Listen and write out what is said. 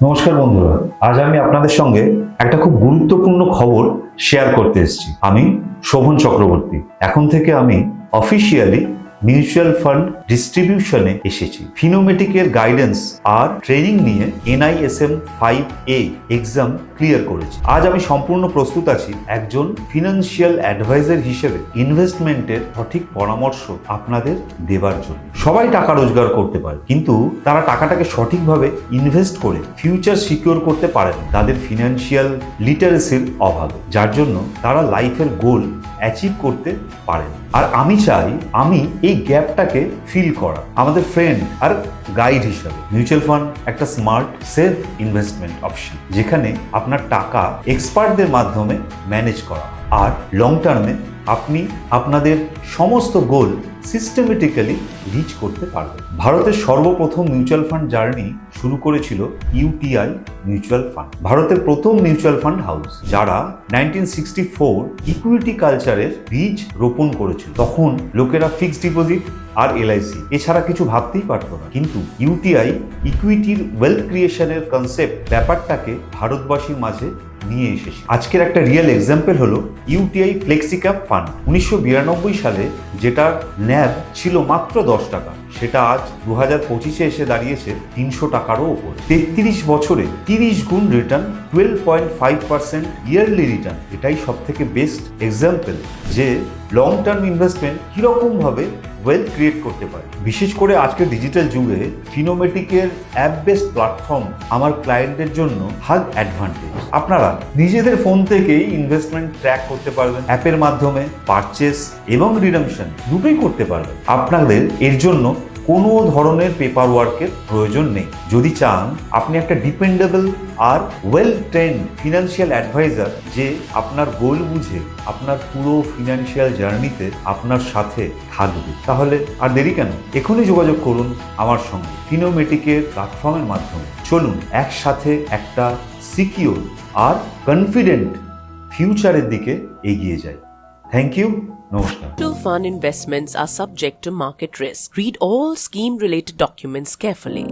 নমস্কার বন্ধুরা, আজ আমি আপনাদের সঙ্গে একটা খুব গুরুত্বপূর্ণ খবর শেয়ার করতে এসেছি। আমি শোভন চক্রবর্তী। এখন থেকে আমি অফিসিয়ালি মিউচুয়াল ফান্ড ডিস্ট্রিবিউশনে এসেছি। ফিনোমেটিকের গাইডেন্স আর ট্রেনিং নিয়ে NISM 5A এক্সাম ক্লিয়ার করেছি। আজ আমি সম্পূর্ণ প্রস্তুত আছি একজন ফিনান্সিয়াল অ্যাডভাইজার হিসেবে ইনভেস্টমেন্টের সঠিক পরামর্শ আপনাদের দেবার জন্য। সবাই টাকা রোজগার করতে পারে, কিন্তু তারা টাকাটাকে সঠিকভাবে ইনভেস্ট করে ফিউচার সিকিউর করতে পারে না। তাদের ফিনান্সিয়াল লিটারেসির অভাবে, যার জন্য তারা লাইফের গোল অ্যাচিভ করতে পারে না। আর আমি চাই এই গ্যাপটাকে ফিল করা আমাদের ফ্রেন্ড আর গাইড হিসাবে। মিউচুয়াল ফান্ড একটা স্মার্ট সেফ ইনভেস্টমেন্ট অপশন, যেখানে আপনার টাকা এক্সপার্টদের মাধ্যমে ম্যানেজ করা আর লং টার্মে আপনি আপনাদের সমস্ত গোল সিস্টেমেটিক্যালি রিচ করতে পারবেন। ভারতের সর্বপ্রথম মিউচুয়াল ফান্ড জার্নি শুরু করেছিল UTI মিউচুয়াল ফান্ড, ভারতের প্রথম মিউচুয়াল ফান্ড হাউস, যারা 1964 ইকুইটি কালচারের বীজ রোপণ করেছিল। তখন লোকেরা ফিক্সড ডিপোজিট আর LIC এছাড়া কিছু ভাবতেই পারতো না, কিন্তু UTI ইকুইটির ওয়েলথ ক্রিয়েশনের কনসেপ্ট ব্যাপারটাকে ভারতবাসীর মাঝে নিয়ে এসেছে। আজকের একটা রিয়েল এক্সাম্পল হলো UTI ফ্লেক্সিক্যাপ ফান্ড। 1992 সালে যেটা NAV ছিল মাত্র 10 টাকা, সেটা আজ 2025-এ এসে দাঁড়িয়েছে 300 টাকারও ওপর। 33 বছরে 30 গুণ রিটার্ন, 12.5% ইয়ারলি রিটার্ন। এটাই সব থেকে বেস্ট এক্সাম্পল যে লং টার্ম ইনভেস্টমেন্ট কিরকম ভাবে ওয়েলথ ক্রিয়েট করতে পারে। বিশেষ করে আজকের ডিজিটাল যুগে ফিনোমেটিকের অ্যাপ বেসড প্ল্যাটফর্ম আমার ক্লায়েন্টদের জন্য হাগ অ্যাডভান্টেজ। আপনারা নিজেদের ফোন থেকেই ইনভেস্টমেন্ট ট্র্যাক করতে পারবেন। অ্যাপের মাধ্যমে পারচেস এবং রিডামশন দুটোই করতে পারবেন। আপনাদের এর জন্য কোনো ধরনের পেপার ওয়ার্কের প্রয়োজন নেই। যদি চান আপনি একটা dependable are well trend financial adviser, যে আপনার গোল বুঝে আপনার পুরো ফিনান্সিয়াল জার্নিতে আপনার সাথে থাকবে, তাহলে আর দেরি কেন? এখনই যোগাযোগ করুন আমার সঙ্গে ফিনোমেটিকের প্ল্যাটফর্মের মাধ্যমে। চলুন একসাথে একটা সিকিউর আর কনফিডেন্ট ফিউচারের দিকে এগিয়ে যাই। Thank you. নমস্কার। Mutual fund investments are subject to market risk. Read all scheme related documents carefully.